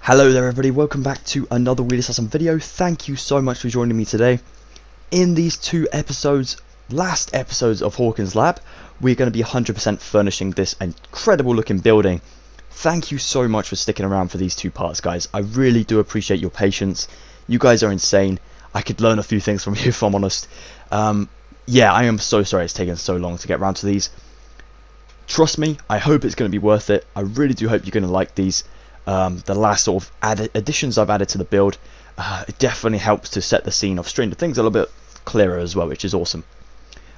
Hello there everybody, welcome back to another Wheelassassin video. Thank you so much for joining me today. In these two episodes, last episodes of Hawkins Lab, we're going to be 100% furnishing this incredible looking building. Thank you so much for sticking around for these two parts, guys. I really do appreciate your patience. You guys are insane. I could learn a few things from you if I'm honest. Yeah, I am so sorry it's taken so long to get around to these. Trust me, I hope it's going to be worth it. I really do hope you're going to like these. The last sort of additions I've added to the build, it definitely helps to set the scene of Stranger Things a little bit clearer as well, which is awesome.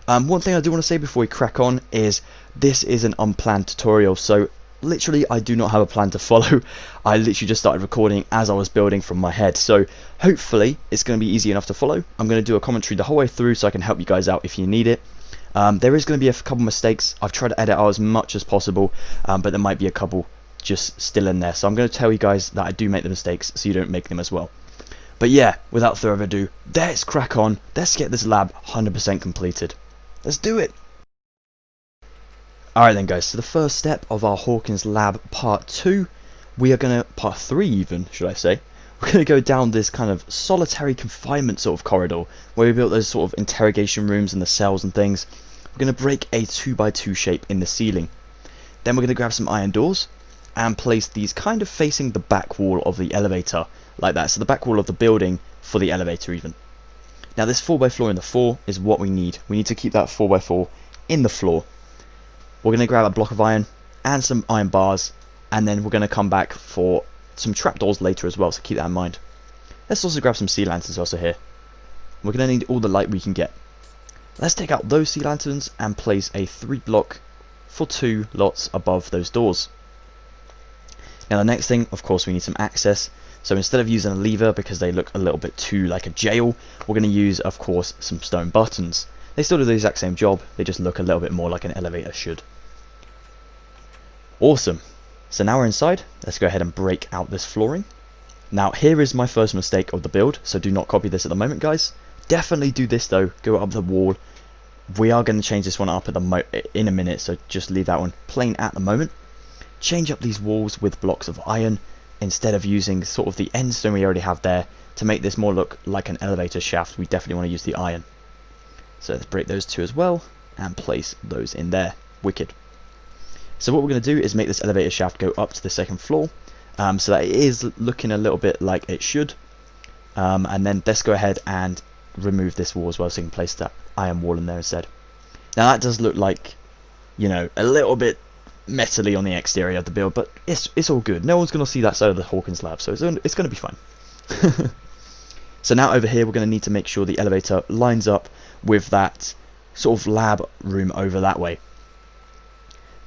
One thing I do want to say before we crack on is this is an unplanned tutorial, so literally I do not have a plan to follow. I literally just started recording as I was building from my head, so hopefully it's going to be easy enough to follow. I'm going to do a commentary the whole way through so I can help you guys out if you need it. There is going to be a couple mistakes. I've tried to edit out as much as possible, but there might be a couple just still in there, so I'm going to tell you guys that I do make the mistakes so you don't make them as well. But yeah, without further ado, let's crack on. Let's get this lab 100% completed. Let's do it. Alright then guys, so the first step of our Hawkins Lab part 2, we are going to, part 3 even, should I say, we're going to go down this kind of solitary confinement sort of corridor where we built those sort of interrogation rooms and the cells and things. We're going to break a 2x2 shape in the ceiling. Then we're going to grab some iron doors and place these kind of facing the back wall of the elevator, like that, so the back wall of the building for the elevator even. Now this 4x4 in the floor is what we need. We need to keep that 4x4 in the floor. We're going to grab a block of iron and some iron bars, and then we're going to come back for some trapdoors later as well, so keep that in mind. Let's also grab some sea lanterns also here. We're going to need all the light we can get. Let's take out those sea lanterns and place a 3 block for 2 lots above those doors. Now the next thing, of course, we need some access. So instead of using a lever because they look a little bit too like a jail, we're going to use, of course, some stone buttons. They still do the exact same job, they just look a little bit more like an elevator should. Awesome. So now we're inside. Let's go ahead and break out this flooring. Now here is my first mistake of the build, so do not copy this at the moment, guys. Definitely do this though, go up the wall. We are going to change this one up in a minute, so just leave that one plain at the moment. Change up these walls with blocks of iron instead of using sort of the end stone we already have there. To make this more look like an elevator shaft, we definitely want to use the iron. So let's break those two as well and place those in there. Wicked. So what we're going to do is make this elevator shaft go up to the second floor, so that it is looking a little bit like it should. And then let's go ahead and remove this wall as well, so you can place that iron wall in there instead. Now that does look like, you know, a little bit metally on the exterior of the build, but it's all good. No one's going to see that side of the Hawkins Lab, so it's going to be fine. So now over here we're going to need to make sure the elevator lines up with that sort of lab room over that way.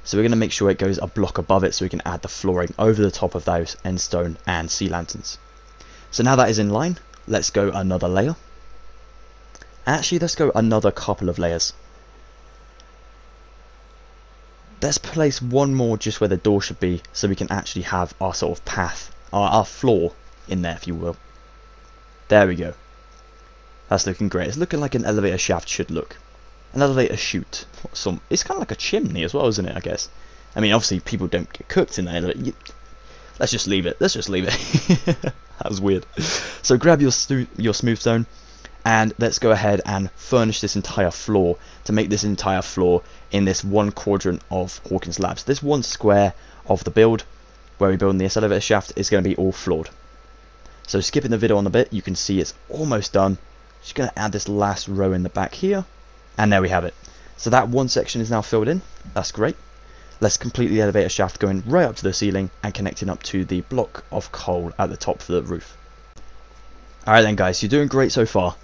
So we're going to make sure it goes a block above it so we can add the flooring over the top of those end stone and sea lanterns. So now that is in line, let's go another layer. Actually, let's go another couple of layers. Let's place one more just where the door should be, so we can actually have our sort of path, our floor in there, if you will. There we go. That's looking great. It's looking like an elevator shaft should look. An elevator chute. It's kind of like a chimney as well, isn't it, I guess? I mean, obviously people don't get cooked in there. Let's just leave it. Let's just leave it. That was weird. So grab your smooth stone, and let's go ahead and furnish this entire floor to make this entire floor in this one quadrant of Hawkins Labs. This one square of the build where we build this elevator shaft is going to be all floored. So skipping the video on a bit, you can see it's almost done. Just going to add this last row in the back here, and there we have it. So that one section is now filled in. That's great. Let's complete the elevator shaft going right up to the ceiling and connecting up to the block of coal at the top for the roof. Alright then guys, you're doing great so far.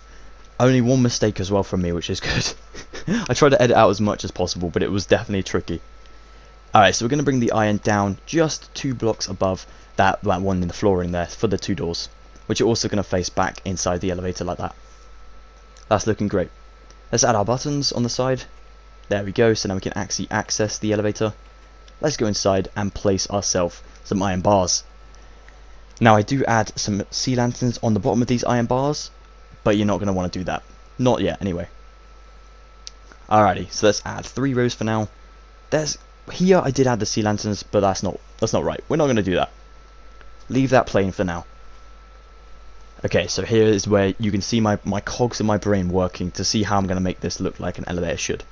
Only one mistake as well from me, which is good. I tried to edit out as much as possible, but it was definitely tricky. Alright, so we're going to bring the iron down just 2 blocks above that one in the flooring there for the 2 doors, which are also going to face back inside the elevator like that. That's looking great. Let's add our buttons on the side. There we go, so now we can actually access the elevator. Let's go inside and place ourselves some iron bars. Now I do add some sea lanterns on the bottom of these iron bars, but you're not going to want to do that. Not yet, anyway. Alrighty, so let's add 3 rows for now. Here I did add the sea lanterns, but that's not right. We're not going to do that. leave that plain for now. Okay, so here is where you can see my cogs in my brain working to see how I'm going to make this look like an elevator should.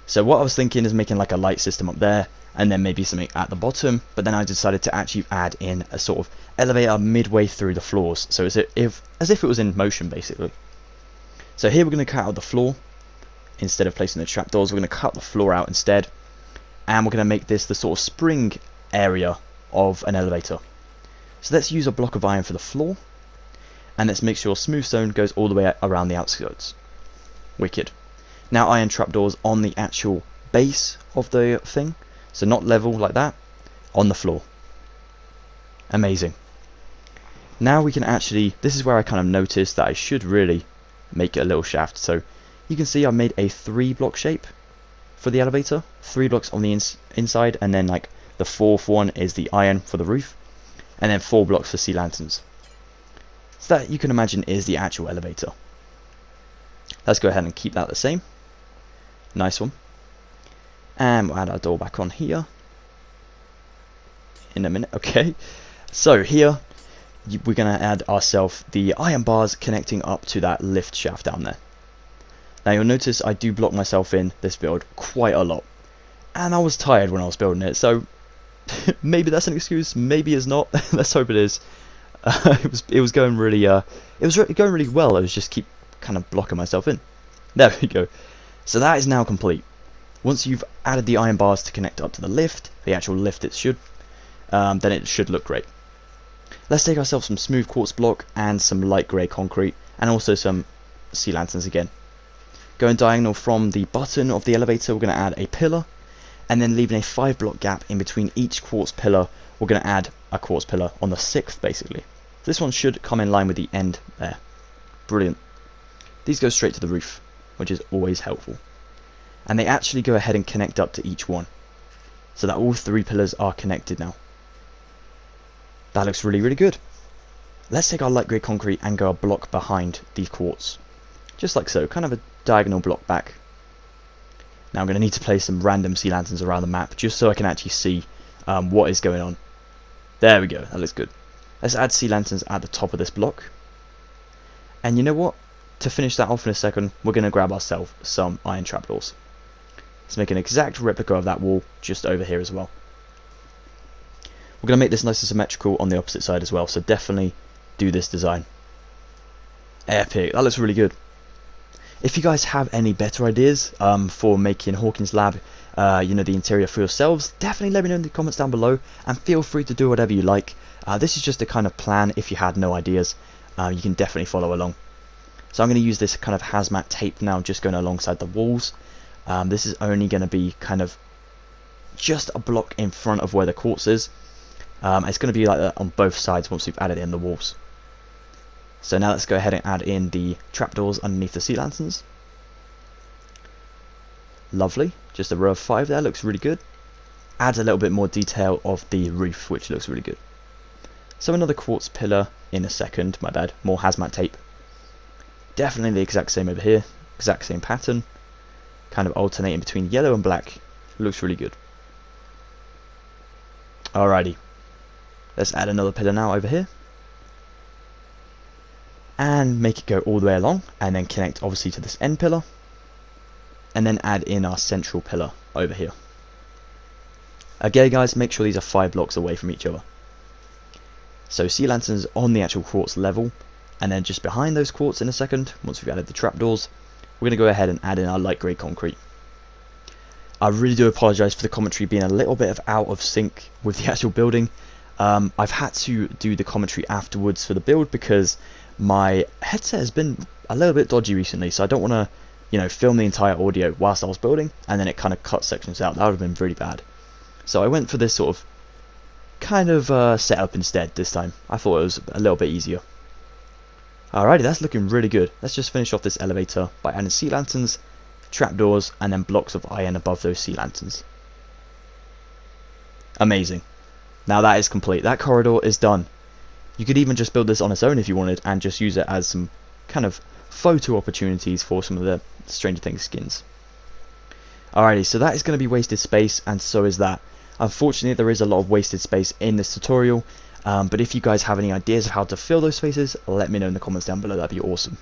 So what I was thinking is making like a light system up there, and then maybe something at the bottom, but then I decided to actually add in a sort of elevator midway through the floors, so as if it was in motion basically. So here we're going to cut out the floor. Instead of placing the trapdoors, we're going to cut the floor out instead, and we're going to make this the sort of spring area of an elevator. So let's use a block of iron for the floor, and let's make sure smooth stone goes all the way around the outskirts. Wicked. Now iron trapdoors on the actual base of the thing, so not level like that, on the floor. Amazing. Now we can actually, this is where I kind of noticed that I should really make it a little shaft. So you can see I made a 3-block shape for the elevator, 3 blocks on the inside, and then like the 4th one is the iron for the roof, and then 4 blocks for sea lanterns. So that, you can imagine, is the actual elevator. Let's go ahead and keep that the same. Nice one. And we'll add our door back on here in a minute. Okay, so here we're going to add ourselves the iron bars connecting up to that lift shaft down there. Now you'll notice I do block myself in this build quite a lot, and I was tired when I was building it, so maybe that's an excuse, maybe it's not. Let's hope it is. It was going really going really well. I was just keep kind of blocking myself in. There we go. So that is now complete. Once you've added the iron bars to connect up to the lift, the actual lift it should, then it should look great. Let's take ourselves some smooth quartz block and some light grey concrete, and also some sea lanterns again. Going diagonal from the button of the elevator, we're going to add a pillar, and then leaving a 5-block gap in between each quartz pillar, we're going to add a quartz pillar on the 6th basically. This one should come in line with the end there. Brilliant. These go straight to the roof, which is always helpful. And they actually go ahead and connect up to each one, so that all 3 pillars are connected now. That looks really, really good. Let's take our light grey concrete and go a block behind the quartz. Just like so, kind of a diagonal block back. Now I'm going to need to place some random sea lanterns around the map, just so I can actually see what is going on. There we go, that looks good. Let's add sea lanterns at the top of this block. And you know what? To finish that off in a second, we're going to grab ourselves some iron trapdoors. Let's make an exact replica of that wall just over here as well. We're going to make this nice and symmetrical on the opposite side as well, so definitely do this design. Epic, that looks really good. If you guys have any better ideas for making Hawkins Lab, the interior for yourselves, definitely let me know in the comments down below, and feel free to do whatever you like. This is just a kind of plan. If you had no ideas, you can definitely follow along. So I'm going to use this kind of hazmat tape now, just going alongside the walls. This is only going to be kind of just a block in front of where the quartz is. It's going to be like that on both sides once we've added in the walls. So now let's go ahead and add in the trapdoors underneath the sea lanterns. Lovely, just a row of 5 there, looks really good. Adds a little bit more detail of the roof, which looks really good. So another quartz pillar in a second, my bad, more hazmat tape. Definitely the exact same over here, exact same pattern. Kind of alternating between yellow and black, looks really good. Alrighty, let's add another pillar now over here. And make it go all the way along, and then connect obviously to this end pillar, and then add in our central pillar over here. Again guys, make sure these are 5 blocks away from each other. So sea lanterns on the actual quartz level, and then just behind those quartz in a second, once we've added the trapdoors, we're going to go ahead and add in our light grey concrete. I really do apologise for the commentary being a little bit out of sync with the actual building. I've had to do the commentary afterwards for the build because my headset has been a little bit dodgy recently, so I don't want to, film the entire audio whilst I was building, and then it kind of cut sections out. That would have been really bad. So I went for this sort of kind of setup instead this time. I thought it was a little bit easier. Alrighty, that's looking really good. Let's just finish off this elevator by adding sea lanterns, trapdoors, and then blocks of iron above those sea lanterns. Amazing. Now that is complete. That corridor is done. You could even just build this on its own if you wanted, and just use it as some kind of photo opportunities for some of the Stranger Things skins. Alrighty, so that is going to be wasted space, and so is that. Unfortunately, there is a lot of wasted space in this tutorial, But if you guys have any ideas of how to fill those spaces, let me know in the comments down below, that'd be awesome.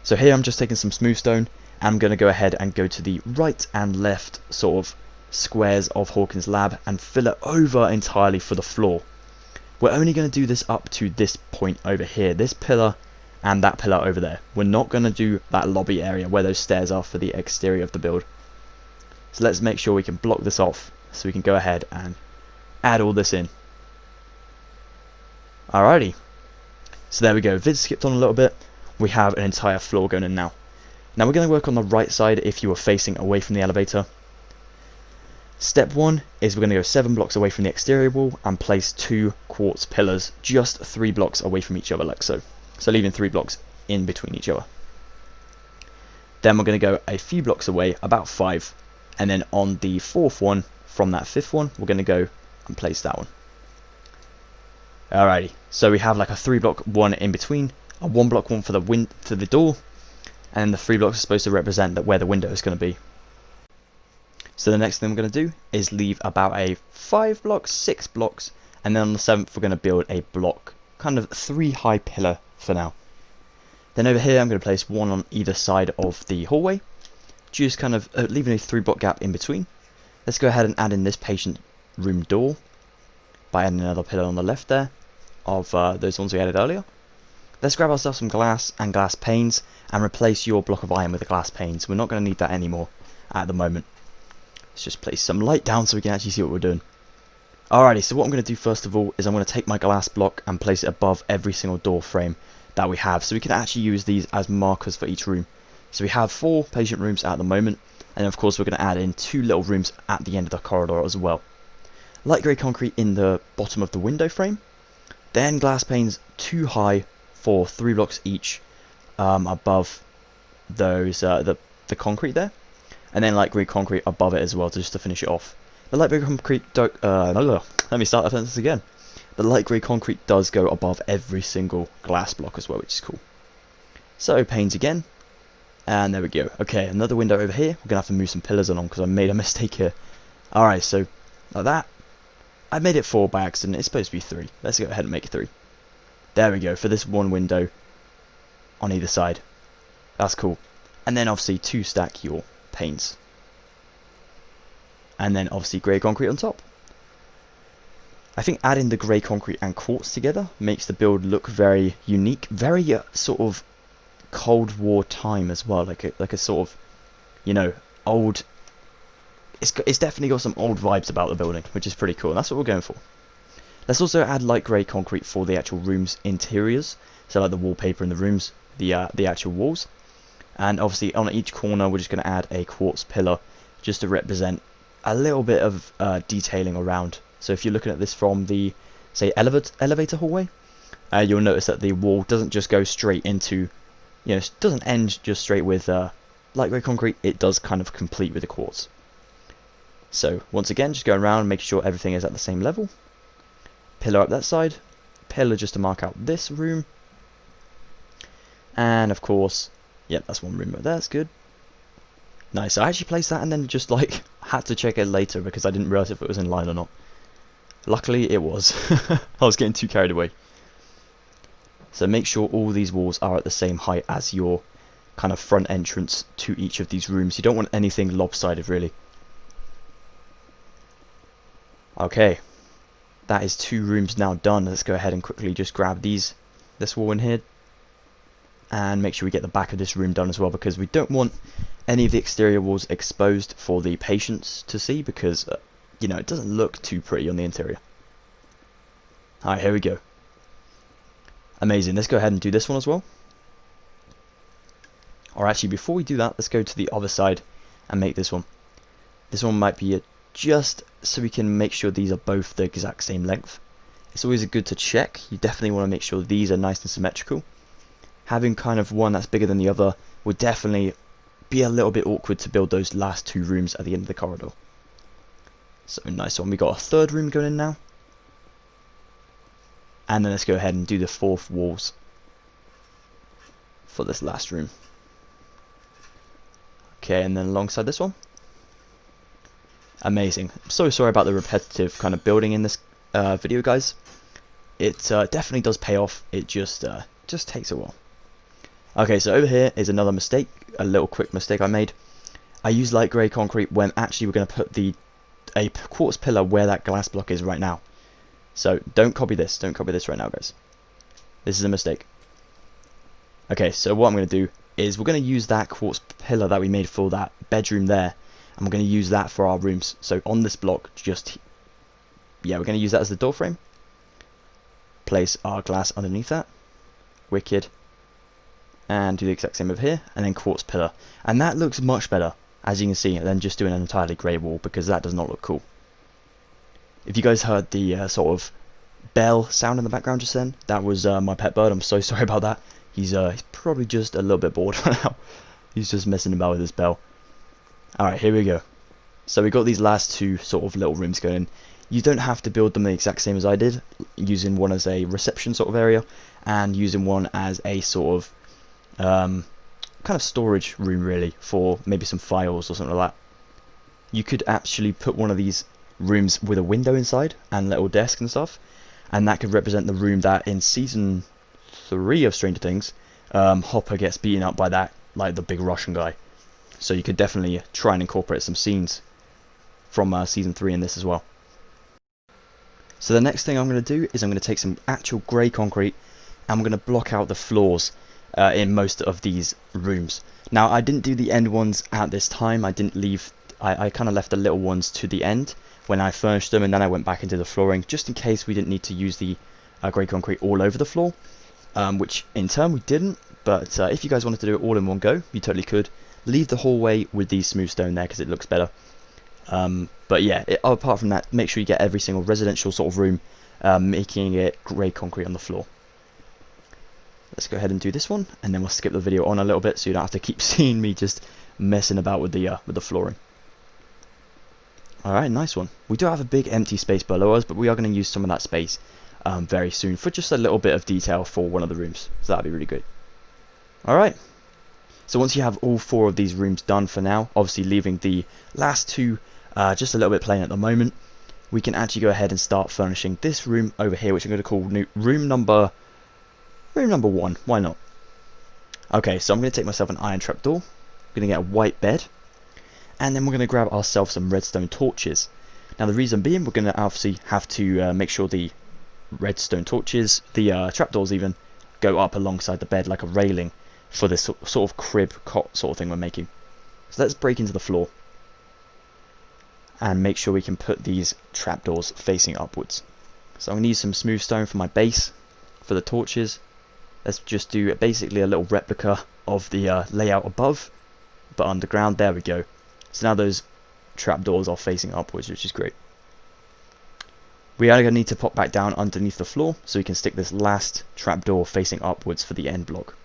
So here I'm just taking some smooth stone, and I'm going to go ahead and go to the right and left sort of squares of Hawkins Lab and fill it over entirely for the floor. We're only going to do this up to this point over here, this pillar and that pillar over there. We're not going to do that lobby area where those stairs are for the exterior of the build. So let's make sure we can block this off so we can go ahead and add all this in. Alrighty, so there we go. Vid skipped on a little bit. We have an entire floor going in now. Now we're going to work on the right side if you were facing away from the elevator. Step 1 is we're going to go 7 blocks away from the exterior wall and place 2 quartz pillars just 3 blocks away from each other, like so. So leaving 3 blocks in between each other. Then we're going to go a few blocks away, about 5, and then on the 4th one from that 5th one, we're going to go and place that one. Alrighty, so we have like a 3 block one in between, a 1 block one for the door, and the 3 blocks are supposed to represent that where the window is going to be. So the next thing we're going to do is leave about a 5 blocks, 6 blocks, and then on the 7th we're going to build a block, kind of 3 high pillar for now. Then over here I'm going to place 1 on either side of the hallway, just kind of leaving a 3 block gap in between. Let's go ahead and add in this patient room door by adding another pillar on the left there of those ones we added earlier. Let's grab ourselves some glass and glass panes and replace your block of iron with the glass panes. We're not going to need that anymore at the moment. Let's just place some light down so we can actually see what we're doing. Alrighty, so what I'm going to do first of all is I'm going to take my glass block and place it above every single door frame that we have, so we can actually use these as markers for each room. So we have 4 patient rooms at the moment, and of course we're going to add in 2 little rooms at the end of the corridor as well. Light grey concrete in the bottom of the window frame, then glass panes 2 high for 3 blocks each above those the concrete there, and then light grey concrete above it as well just to finish it off. The light grey concrete let me start that sentence again. The light grey concrete does go above every single glass block as well, which is cool. So panes again, and there we go. Okay, another window over here. We're gonna have to move some pillars along because I made a mistake here. Alright, so like that. I made it 4 by accident. It's supposed to be 3. Let's go ahead and make it 3. There we go, for this one window on either side. That's cool. And then obviously 2 stack your panes. And then obviously grey concrete on top. I think adding the grey concrete and quartz together makes the build look very unique, very sort of Cold War time as well, like a sort of, you know, old. It's definitely got some old vibes about the building, which is pretty cool. And that's what we're going for. Let's also add light grey concrete for the actual rooms interiors, so like the wallpaper in the rooms, the actual walls, and obviously on each corner we're just going to add a quartz pillar just to represent a little bit of detailing around. So if you're looking at this from the, say, elevator hallway, you'll notice that the wall doesn't just go straight into, you know, it doesn't end just straight with light grey concrete. It does kind of complete with the quartz. So once again, just going around and make sure everything is at the same level. Pillar up that side, pillar just to mark out this room, and of course, yep, that's one room right there. That's good. Nice. I actually placed that and then just like had to check it later because I didn't realize if it was in line or not. Luckily it was. I was getting too carried away. So make sure all these walls are at the same height as your kind of front entrance to each of these rooms. You don't want anything lopsided really. Okay, that is 2 rooms now done. Let's go ahead and quickly just grab this wall in here and make sure we get the back of this room done as well, because we don't want any of the exterior walls exposed for the patients to see, because you know, it doesn't look too pretty on the interior. Alright, here we go. Amazing. Let's go ahead and do this one as well. Or actually, before we do that, let's go to the other side and make this one. This one might be just so we can make sure these are both the exact same length. It's always good to check. You definitely want to make sure these are nice and symmetrical. Having kind of one that's bigger than the other would definitely be a little bit awkward to build those last 2 rooms at the end of the corridor. So nice one. We got a 3rd room going in now. And then let's go ahead and do the 4th walls for this last room. Okay, and then alongside this one. Amazing. I'm so sorry about the repetitive kind of building in this video, guys. it definitely does pay off. It just takes a while. Okay, so over here is another mistake, a little quick mistake I made. I used light grey concrete when actually we're going to put a quartz pillar where that glass block is right now. So don't copy this right now, guys. This is a mistake. Okay, so what I'm going to do is we're going to use that quartz pillar that we made for that bedroom there, and we're going to use that for our rooms. So on this block, we're going to use that as the door frame. Place our glass underneath that. Wicked. And do the exact same over here, and then quartz pillar. And that looks much better, as you can see, than just doing an entirely grey wall, because that does not look cool. If you guys heard the sort of bell sound in the background just then, that was my pet bird. I'm so sorry about that. He's probably just a little bit bored right now. He's just messing about with his bell. Alright, here we go. So we got these last two sort of little rooms going. You don't have to build them the exact same as I did, using one as a reception sort of area, and using one as a sort of kind of storage room, really, for maybe some files or something like that. You could actually put one of these rooms with a window inside and little desk and stuff, and that could represent the room that in season 3 of Stranger Things, Hopper gets beaten up by that, like the big Russian guy. So you could definitely try and incorporate some scenes from season 3 in this as well. So the next thing I'm going to do is I'm going to take some actual grey concrete and I'm going to block out the floors in most of these rooms. Now I didn't do the end ones at this time. I didn't leave. I kind of left the little ones to the end when I furnished them, and then I went back into the flooring just in case we didn't need to use the grey concrete all over the floor, which in turn we didn't. But if you guys wanted to do it all in one go, you totally could. Leave the hallway with the smooth stone there because it looks better. But yeah, apart from that, make sure you get every single residential sort of room, making it grey concrete on the floor. Let's go ahead and do this one, and then we'll skip the video on a little bit so you don't have to keep seeing me just messing about with the flooring. Alright, nice one. We do have a big empty space below us, but we are going to use some of that space very soon for just a little bit of detail for one of the rooms. So that'll be really good. Alright. So once you have all 4 of these rooms done for now, obviously leaving the last 2 just a little bit plain at the moment, we can actually go ahead and start furnishing this room over here, which I'm going to call room number 1. Why not? Okay, so I'm going to take myself an iron trapdoor. I'm going to get a white bed, and then we're going to grab ourselves some redstone torches. Now the reason being, we're going to obviously have to make sure the redstone torches, the trapdoors even, go up alongside the bed like a railing for this sort of crib cot sort of thing we're making. So let's break into the floor and make sure we can put these trapdoors facing upwards. So I'm going to use some smooth stone for my base for the torches. Let's just do basically a little replica of the layout above, but underground. There we go. So now those trapdoors are facing upwards, which is great. We are going to need to pop back down underneath the floor so we can stick this last trapdoor facing upwards for the end block.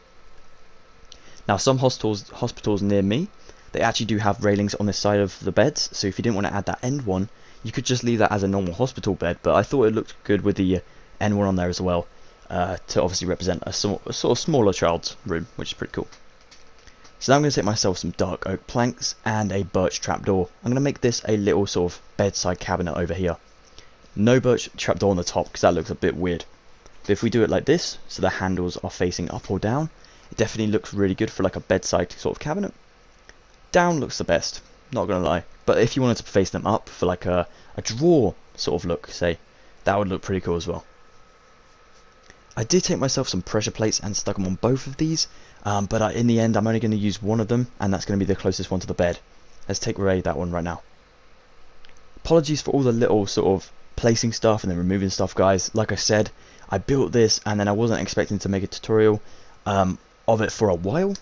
Now some hospitals near me, they actually do have railings on this side of the beds, so if you didn't want to add that end one, you could just leave that as a normal hospital bed, but I thought it looked good with the end one on there as well, to obviously represent a sort of smaller child's room, which is pretty cool. So now I'm going to take myself some dark oak planks and a birch trapdoor. I'm going to make this a little sort of bedside cabinet over here. No birch trapdoor on the top because that looks a bit weird. But if we do it like this, so the handles are facing up or down, it definitely looks really good for like a bedside sort of cabinet. Down looks the best, not gonna lie. But if you wanted to face them up for like a drawer sort of look, say, that would look pretty cool as well. I did take myself some pressure plates and stuck them on both of these, but in the end I'm only going to use one of them, and that's going to be the closest one to the bed. Let's take away that one right now. Apologies for all the little sort of placing stuff and then removing stuff, guys. Like I said, I built this and then I wasn't expecting to make a tutorial of it for a while,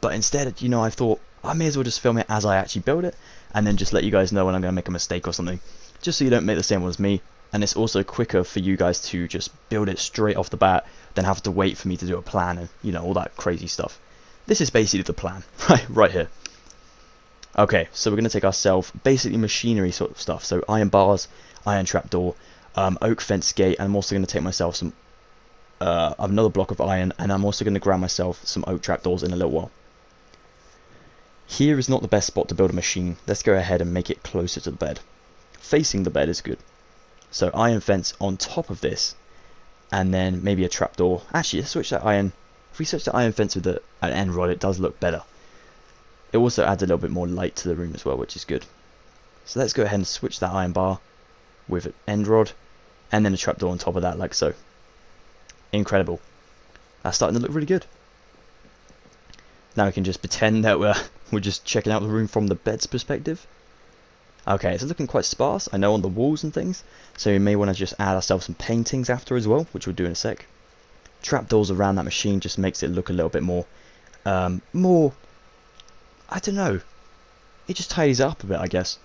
but instead, you know, I thought I may as well just film it as I actually build it and then just let you guys know when I'm going to make a mistake or something, just so you don't make the same one as me. And it's also quicker for you guys to just build it straight off the bat than have to wait for me to do a plan and, you know, all that crazy stuff. This is basically the plan, right here. Okay, so we're going to take ourselves basically machinery sort of stuff. So iron bars, iron trapdoor, oak fence gate, and I'm also going to take myself some another block of iron, and I'm also going to grab myself some oak trapdoors in a little while. Here is not the best spot to build a machine. Let's go ahead and make it closer to the bed. Facing the bed is good. So iron fence on top of this, and then maybe a trapdoor. Actually, let's switch that iron. If we switch the iron fence with an end rod, it does look better. It also adds a little bit more light to the room as well, which is good. So let's go ahead and switch that iron bar with an end rod, and then a trapdoor on top of that, like so. Incredible. That's starting to look really good. Now we can just pretend that we're just checking out the room from the bed's perspective. Okay, it's looking quite sparse, I know, on the walls and things, so we may want to just add ourselves some paintings after as well, which we'll do in a sec. Trapdoors around that machine just makes it look a little bit more, I don't know, it just tidies it up a bit, I guess.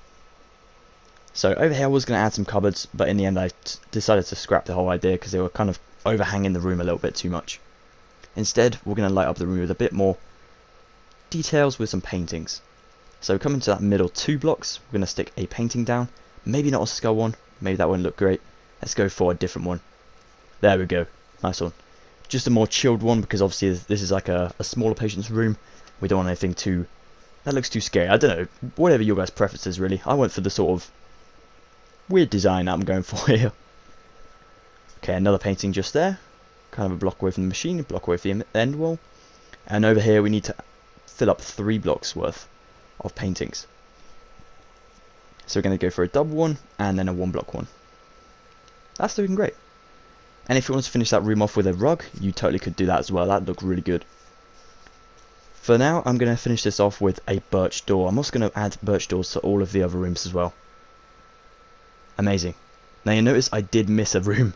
So over here I was going to add some cupboards, but in the end I decided to scrap the whole idea because they were kind of overhanging the room a little bit too much. Instead, we're going to light up the room with a bit more details with some paintings. So coming to that middle 2 blocks, we're going to stick a painting down. Maybe not a skull one, maybe that wouldn't look great. Let's go for a different one. There we go, nice one. Just a more chilled one, because obviously this is like a smaller patient's room. We don't want anything too, that looks too scary. I don't know, whatever your guys' preference is really. I went for the sort of weird design that I'm going for here. Okay, another painting just there. Kind of a block away from the machine, a block away from the end wall. And over here we need to fill up 3 blocks worth of paintings. So we're going to go for a double one and then a 1 block one. That's looking great. And if you want to finish that room off with a rug, you totally could do that as well. That'd look really good. For now, I'm going to finish this off with a birch door. I'm also going to add birch doors to all of the other rooms as well. Amazing. Now you notice I did miss a room.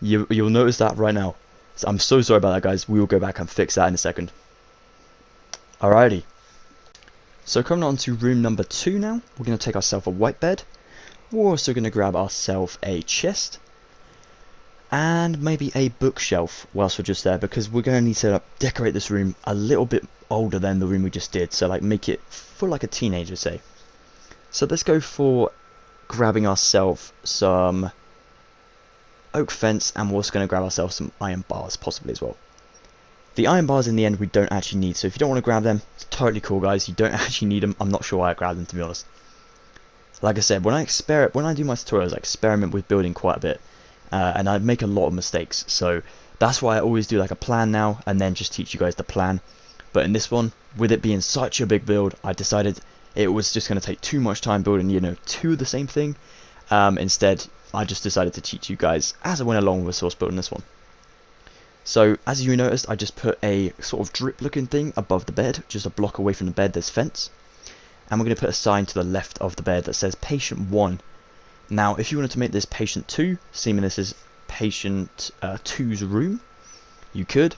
You'll notice that right now. So I'm so sorry about that, guys. We will go back and fix that in a second. Alrighty. So coming on to room number 2 now. We're going to take ourselves a white bed. We're also going to grab ourselves a chest. And maybe a bookshelf whilst we're just there, because we're going to need to decorate this room a little bit older than the room we just did. So like make it for like a teenager, say. So let's go for grabbing ourselves some oak fence, and we're also going to grab ourselves some iron bars possibly as well. The iron bars in the end we don't actually need, so if you don't want to grab them, it's totally cool, guys. You don't actually need them. I'm not sure why I grabbed them, to be honest. Like I said, when I do my tutorials, I experiment with building quite a bit, and I make a lot of mistakes. So that's why I always do like a plan now, and then just teach you guys the plan. But in this one, with it being such a big build, I decided it was just going to take too much time building, you know, 2 of the same thing. Instead, I just decided to teach you guys as I went along with source building this one. So as you noticed, I just put a sort of drip looking thing above the bed, just a block away from the bed. There's fence, and we're going to put a sign to the left of the bed that says patient 1. Now if you wanted to make this patient 2, seeming this is patient 2's room, you could.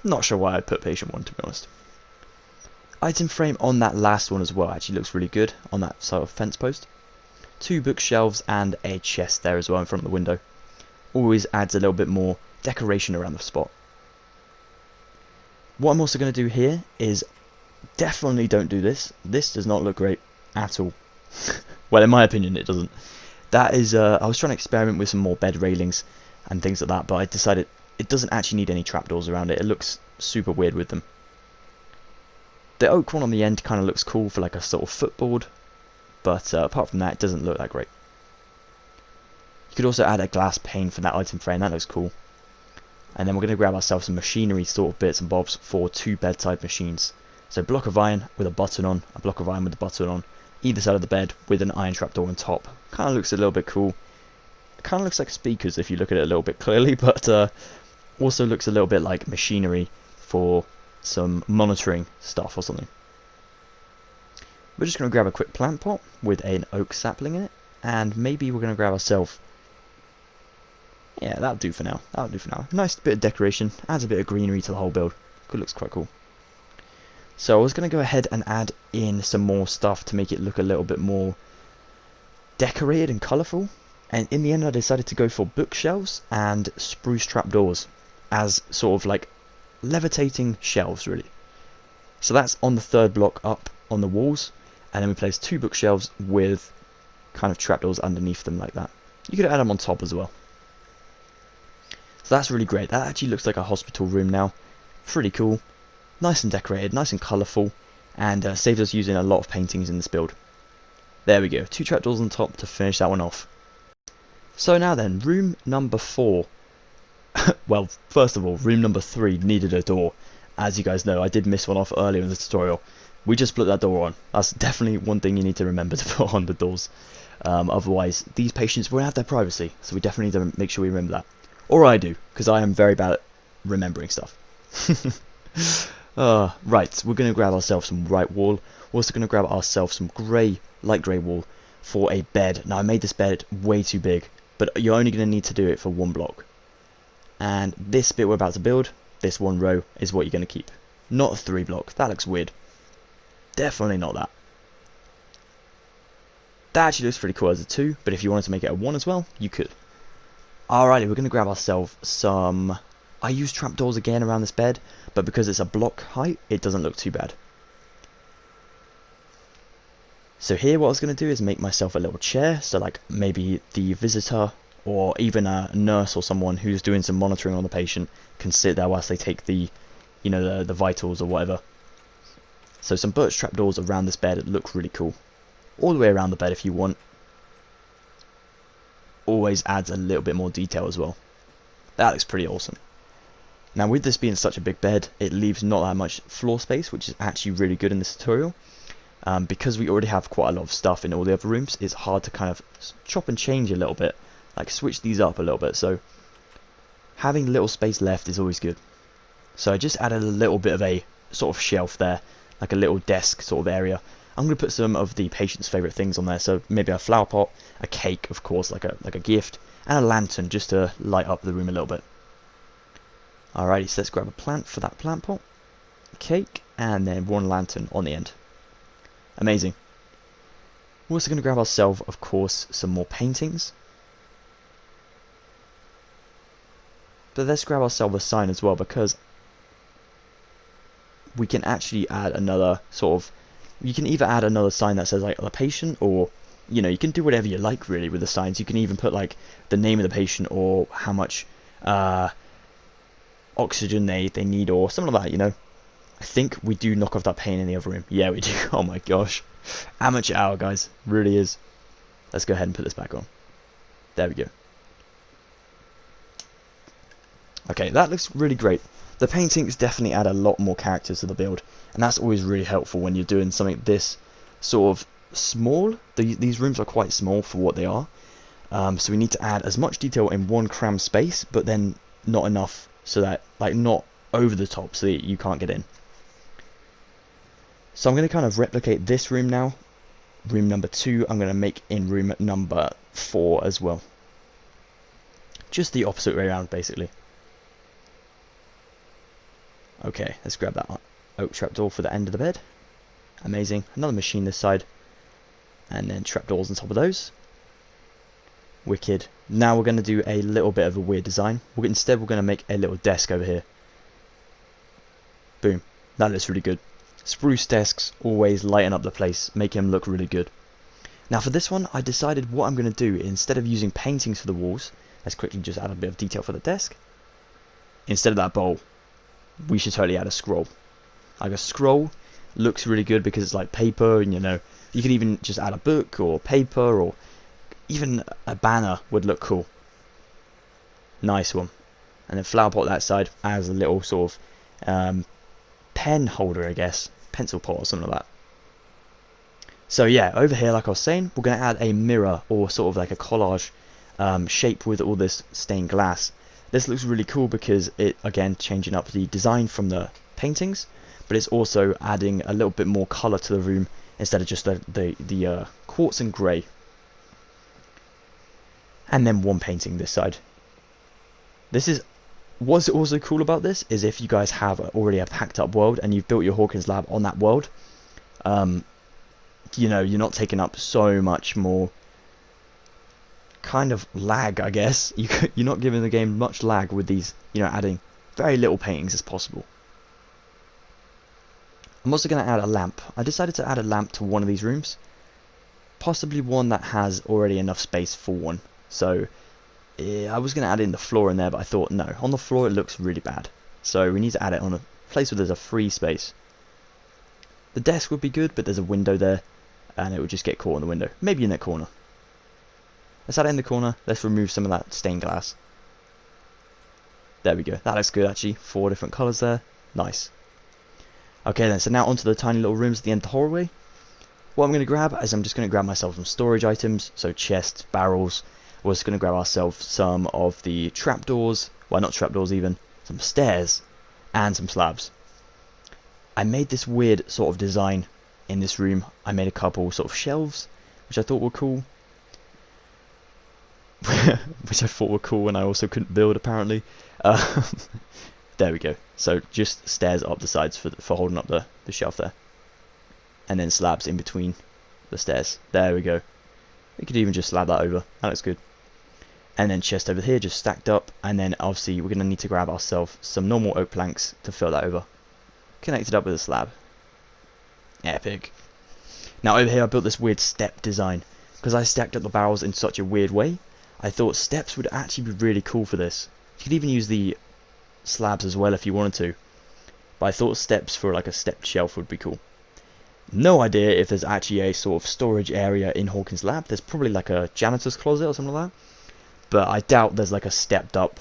Not sure why I put patient 1, to be honest. Item frame on that last one as well actually looks really good on that sort of fence post. 2 bookshelves and a chest there as well in front of the window. Always adds a little bit more decoration around the spot. What I'm also going to do here is, definitely don't do this. This does not look great at all. Well, in my opinion, it doesn't. That is, I was trying to experiment with some more bed railings and things like that, but I decided it doesn't actually need any trapdoors around it. It looks super weird with them. The oak one on the end kind of looks cool for like a sort of footboard, but apart from that, it doesn't look that great. You could also add a glass pane for that item frame. That looks cool. And then we're going to grab ourselves some machinery sort of bits and bobs for 2 bedside machines. So a block of iron with a button on, a block of iron with a button on, either side of the bed with an iron trapdoor on top. Kind of looks a little bit cool. It kind of looks like speakers if you look at it a little bit clearly, but also looks a little bit like machinery for some monitoring stuff or something. We're just going to grab a quick plant pot with an oak sapling in it, and maybe we're going to grab ourselves. Yeah, that'll do for now. That'll do for now. Nice bit of decoration, adds a bit of greenery to the whole build. It looks quite cool. So I was going to go ahead and add in some more stuff to make it look a little bit more decorated and colourful. And in the end I decided to go for bookshelves and spruce trapdoors as sort of like levitating shelves really. So that's on the 3rd block up on the walls, and then we place 2 bookshelves with kind of trapdoors underneath them like that. You could add them on top as well. So that's really great. That actually looks like a hospital room now. Pretty cool. Nice and decorated, nice and colourful, and saves us using a lot of paintings in this build. There we go, 2 trapdoors on top to finish that one off. So now then, room number 4. Well, first of all, room number 3 needed a door. As you guys know, I did miss one off earlier in the tutorial. We just put that door on. That's definitely one thing you need to remember to put on the doors. Otherwise, these patients won't have their privacy, so we definitely need to make sure we remember that. Or I do, because I am very bad at remembering stuff. Right, we're going to grab ourselves some white wall. We're also going to grab ourselves some light grey wall for a bed. Now, I made this bed way too big, but you're only going to need to do it for 1 block. And this bit we're about to build, this 1 row, is what you're going to keep. Not a 3 block, that looks weird. Definitely not that. That actually looks pretty cool as a 2, but if you wanted to make it a 1 as well, you could. Alrighty, we're going to grab ourselves some... I use trapdoors again around this bed, but because it's a block height, it doesn't look too bad. So here what I was going to do is make myself a little chair, so like maybe the visitor or even a nurse or someone who's doing some monitoring on the patient can sit there whilst they take the, you know, the vitals or whatever. So some birch trapdoors around this bed look really cool. All the way around the bed if you want. Always adds a little bit more detail as well. That looks pretty awesome. Now with this being such a big bed, it leaves not that much floor space, which is actually really good in this tutorial. Because we already have quite a lot of stuff in all the other rooms, it's hard to kind of chop and change a little bit. Like switch these up a little bit, so having little space left is always good. So I just added a little bit of a sort of shelf there, like a little desk sort of area. I'm going to put some of the patient's favourite things on there, so maybe a flower pot, a cake of course, like a gift, and a lantern just to light up the room a little bit. Alrighty, so let's grab a plant for that plant pot, cake, and then 1 lantern on the end. Amazing. We're also going to grab ourselves, of course, some more paintings. But let's grab ourselves a sign as well, because we can actually add another sort of... You can either add another sign that says like the patient, or you know, you can do whatever you like really with the signs. You can even put like the name of the patient or how much oxygen they need or something like that, you know. I think we do knock off that paint in the other room. Yeah, we do. Oh my gosh. Amateur hour, guys. Really is. Let's go ahead and put this back on. There we go. Okay, that looks really great. The paintings definitely add a lot more character to the build, and that's always really helpful when you're doing something this sort of small. These rooms are quite small for what they are, so we need to add as much detail in one crammed space, but then not enough so that, like, not over the top so that you can't get in. So I'm going to kind of replicate this room now. Room number 2 I'm going to make in room number 4 as well. Just the opposite way around basically. Okay, let's grab that oak trapdoor for the end of the bed. Amazing. Another machine this side. And then trapdoors on top of those. Wicked. Now we're going to do a little bit of a weird design. Instead we're going to make a little desk over here. Boom. That looks really good. Spruce desks always lighten up the place, making them look really good. Now for this one, I decided what I'm going to do, instead of using paintings for the walls, let's quickly just add a bit of detail for the desk. Instead of that bowl, we should totally add a scroll. Like a scroll looks really good because it's like paper, and you know, you could even just add a book or paper, or even a banner would look cool. Nice one. And then flower pot that side as a little sort of pen holder, I guess, pencil pot or something like that. So yeah, over here, like I was saying, we're going to add a mirror or sort of like a collage shape with all this stained glass. This looks really cool because it, again, changing up the design from the paintings, but it's also adding a little bit more colour to the room instead of just the quartz and grey. And then 1 painting this side. What's also cool about this is if you guys have already a packed up world and you've built your Hawkins Lab on that world, you know, you're not taking up so much more kind of lag, I guess. You're not giving the game much lag with these, you know, adding very little paintings as possible. I'm also going to add a lamp. I decided to add a lamp to one of these rooms, possibly one that has already enough space for one. So I was going to add in the floor in there, but I thought no, on the floor it looks really bad, so we need to add it on a place where there's a free space. The desk would be good, but there's a window there and it would just get caught in the window, maybe in that corner. Let's add it in the corner. Let's remove some of that stained glass. There we go. That looks good actually. 4 different colours there. Nice. Okay then, so now onto the tiny little rooms at the end of the hallway. What I'm going to grab is I'm just going to grab myself some storage items, so chests, barrels. We're just going to grab ourselves some of the trapdoors, well not trapdoors even, some stairs, and some slabs. I made this weird sort of design in this room. I made a couple sort of shelves, which I thought were cool. And I also couldn't build apparently. There we go. So just stairs up the sides for holding up the shelf there. And then slabs in between the stairs. There we go. We could even just slab that over. That looks good. And then chest over here just stacked up. And then obviously we're going to need to grab ourselves some normal oak planks to fill that over. Connected up with a slab. Epic. Now over here I built this weird step design. Because I stacked up the barrels in such a weird way, I thought steps would actually be really cool for this. You could even use the slabs as well if you wanted to. But I thought steps for like a stepped shelf would be cool. No idea if there's actually a sort of storage area in Hawkins Lab. There's probably like a janitor's closet or something like that. But I doubt there's like a stepped up,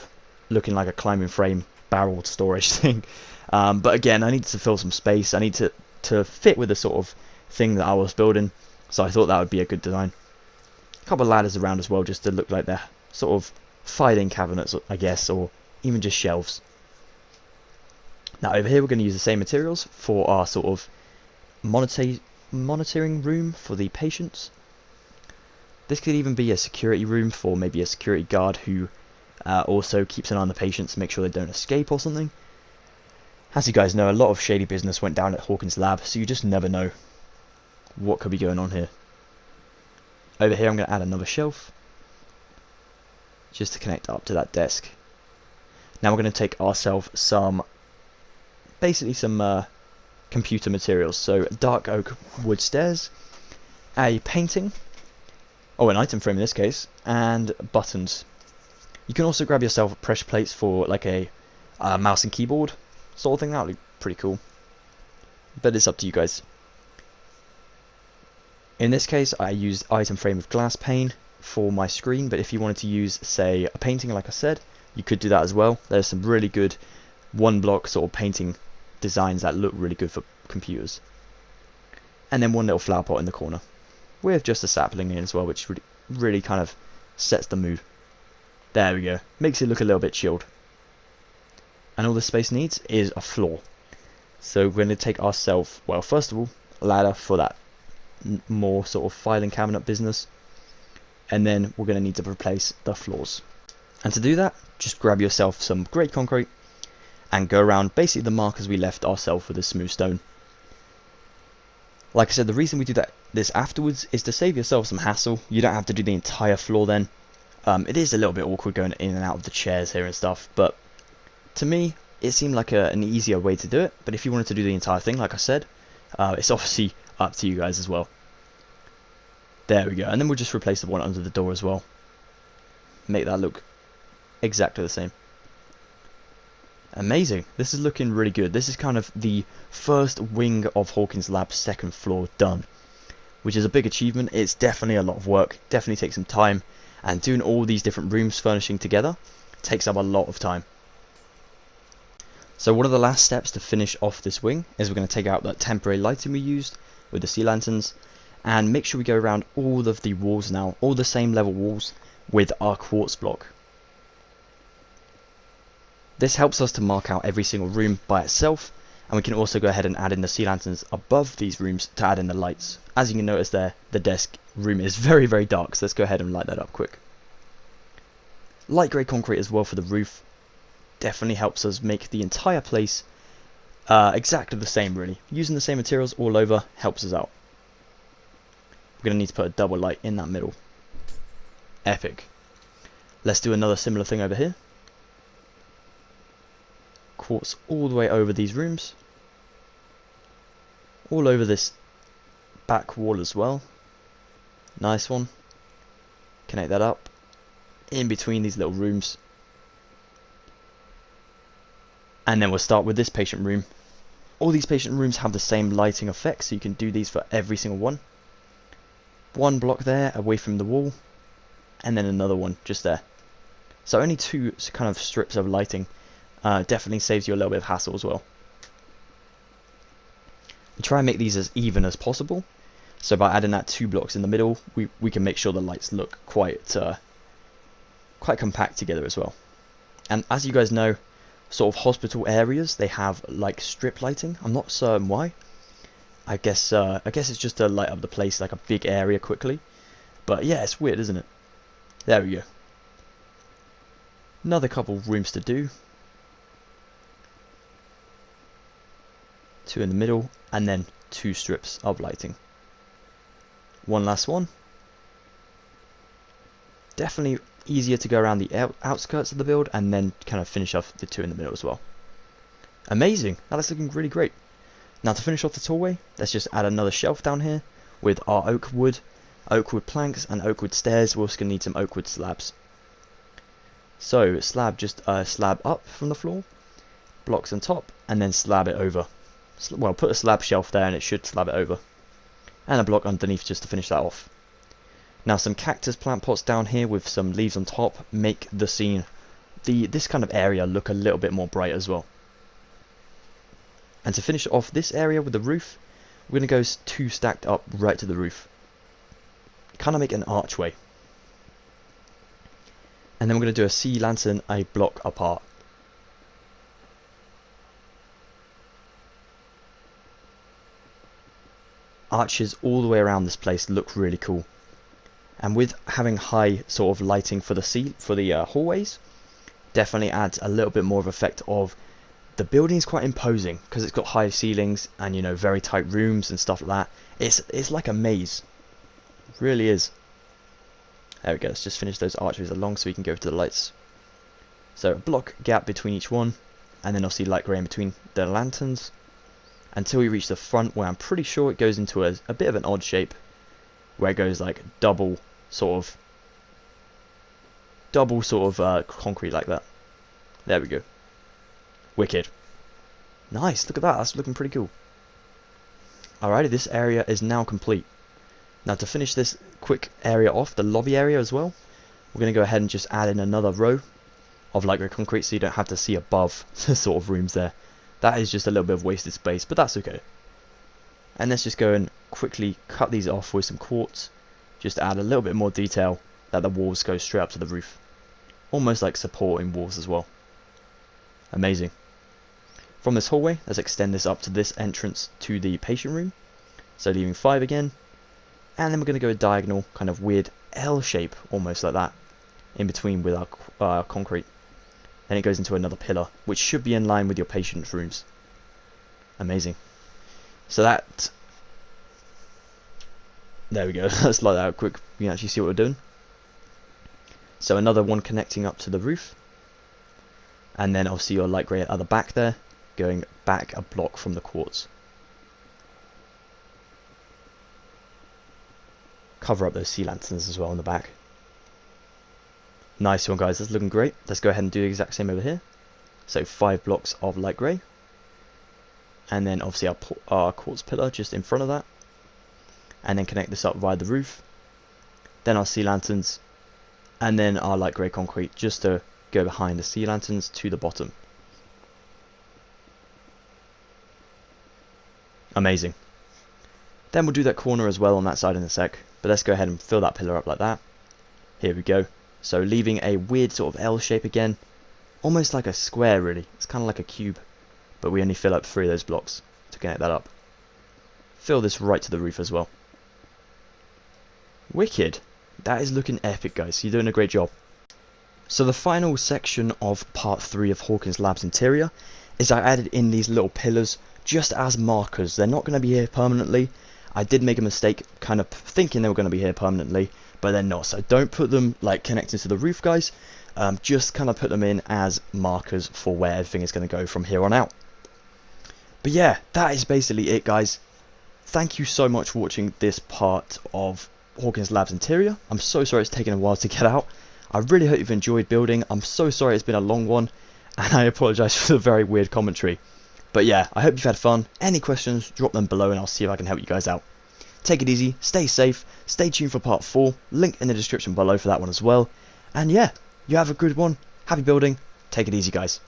looking like a climbing frame barreled storage thing. But again, I need to fill some space. I need to fit with the sort of thing that I was building. So I thought that would be a good design. A couple of ladders around as well, just to look like they're sort of filing cabinets, I guess, or even just shelves. Now over here we're going to use the same materials for our sort of monitoring room for the patients. This could even be a security room for maybe a security guard who also keeps an eye on the patients to make sure they don't escape or something. As you guys know, a lot of shady business went down at Hawkins Lab, so you just never know what could be going on here. Over here I'm going to add another shelf just to connect up to that desk. Now we're going to take ourselves basically some computer materials. So dark oak wood stairs, a painting, an item frame in this case, and buttons. You can also grab yourself pressure plates for like a mouse and keyboard sort of thing. That would be pretty cool. But it's up to you guys. In this case I used item frame with glass pane for my screen, but if you wanted to use, say, a painting like I said, you could do that as well. There's some really good one block sort of painting designs that look really good for computers. And then one little flower pot in the corner with just a sapling in as well, which really kind of sets the mood. There we go. Makes it look a little bit chilled. And all this space needs is a floor. So we're going to take ourselves, well, first of all, a ladder for that more sort of filing cabinet business, and then we're going to need to replace the floors. And to do that, just grab yourself some grey concrete and go around basically the markers we left ourselves with a smooth stone. Like I said, the reason we do this afterwards is to save yourself some hassle. You don't have to do the entire floor then. It is a little bit awkward going in and out of the chairs here and stuff, but to me it seemed like an easier way to do it. But if you wanted to do the entire thing, like I said, it's obviously up to you guys as well. There we go, and then we'll just replace the one under the door as well. Make that look exactly the same. Amazing. This is looking really good. This is kind of the first wing of Hawkins Lab's second floor done, which is a big achievement. It's definitely a lot of work, definitely takes some time, and doing all these different rooms furnishing together takes up a lot of time. So one of the last steps to finish off this wing is we're going to take out that temporary lighting we used with the sea lanterns, and make sure we go around all of the walls now, all the same level walls, with our quartz block. This helps us to mark out every single room by itself, and we can also go ahead and add in the sea lanterns above these rooms to add in the lights. As you can notice there, the desk room is very, very dark, so let's go ahead and light that up quick. Light grey concrete as well for the roof definitely helps us make the entire place exactly the same really. Using the same materials all over helps us out. We're going to need to put a double light in that middle. Epic. Let's do another similar thing over here. Quartz all the way over these rooms. All over this back wall as well. Nice one. Connect that up. In between these little rooms. And then we'll start with this patient room. All these patient rooms have the same lighting effect, so you can do these for every single one. One block there away from the wall, and then another one just there. So only two kind of strips of lighting, Definitely saves you a little bit of hassle as well. And try and make these as even as possible. So by adding that 2 blocks in the middle, we can make sure the lights look quite compact together as well. And as you guys know, sort of hospital areas, they have like strip lighting. I'm not certain why. I guess it's just to light up the place like a big area quickly. But yeah, it's weird, isn't it? There we go. Another couple of rooms to do. 2 in the middle, and then 2 strips of lighting. One last one. Definitely easier to go around the outskirts of the build and then kind of finish off the 2 in the middle as well. Amazing. That's looking really great. Now to finish off the hallway, let's just add another shelf down here with our oak wood planks and oak wood stairs. We're also going to need some oak wood slabs. So slab, just slab up from the floor, blocks on top, and then slab it over. Well, put a slab shelf there and it should slab it over. And a block underneath just to finish that off. Now some cactus plant pots down here with some leaves on top make the scene, this kind of area look a little bit more bright as well. And to finish off this area with the roof, we're going to go 2 stacked up right to the roof. Kind of make an archway. And then we're going to do a sea lantern a block apart. Arches all the way around this place look really cool. And with having high sort of lighting for the hallways, definitely adds a little bit more of effect of the building is quite imposing because it's got high ceilings and, you know, very tight rooms and stuff like that. It's like a maze. It really is. There we go. Let's just finish those archways along so we can go to the lights. So a block gap between each one, and then obviously light grey in between the lanterns until we reach the front, where I'm pretty sure it goes into a bit of an odd shape, where it goes like double sort of concrete like that. There we go. Wicked. Nice, look at that, that's looking pretty cool. Alrighty, this area is now complete. Now to finish this quick area off, the lobby area as well, we're going to go ahead and just add in another row of light grey concrete so you don't have to see above the sort of rooms there. That is just a little bit of wasted space, but that's okay. And let's just go and quickly cut these off with some quartz, just to add a little bit more detail that the walls go straight up to the roof. Almost like supporting walls as well. Amazing. From this hallway, let's extend this up to this entrance to the patient room. So leaving 5 again. And then we're going to go a diagonal, kind of weird L shape, almost like that, in between with our concrete. Then it goes into another pillar, which should be in line with your patient's rooms. Amazing. So that... There we go. Let's light that out quick. You can actually see what we're doing. So another one connecting up to the roof. And then obviously your light grey at the back there, going back a block from the quartz. Cover up those sea lanterns as well on the back. Nice one, guys, that's looking great. Let's go ahead and do the exact same over here. So 5 blocks of light grey. And then obviously our quartz pillar just in front of that. And then connect this up via the roof. Then our sea lanterns. And then our light grey concrete just to go behind the sea lanterns to the bottom. Amazing. Then we'll do that corner as well on that side in a sec. But let's go ahead and fill that pillar up like that. Here we go. So leaving a weird sort of L shape again. Almost like a square really. It's kind of like a cube. But we only fill up 3 of those blocks to connect that up. Fill this right to the roof as well. Wicked. That is looking epic, guys. You're doing a great job. So the final section of part 3 of Hawkins Lab's interior is I added in these little pillars just as markers. They're not going to be here permanently. I did make a mistake kind of thinking they were going to be here permanently, but they're not. So don't put them like connected to the roof, guys. Just kind of put them in as markers for where everything is going to go from here on out. But yeah, that is basically it, guys. Thank you so much for watching this part of Hawkins Lab's interior. I'm so sorry it's taken a while to get out. I really hope you've enjoyed building. I'm so sorry it's been a long one, and I apologise for the very weird commentary. But yeah, I hope you've had fun. Any questions, drop them below and I'll see if I can help you guys out. Take it easy, stay safe, stay tuned for part 4, link in the description below for that one as well. And yeah, you have a good one, happy building, take it easy, guys.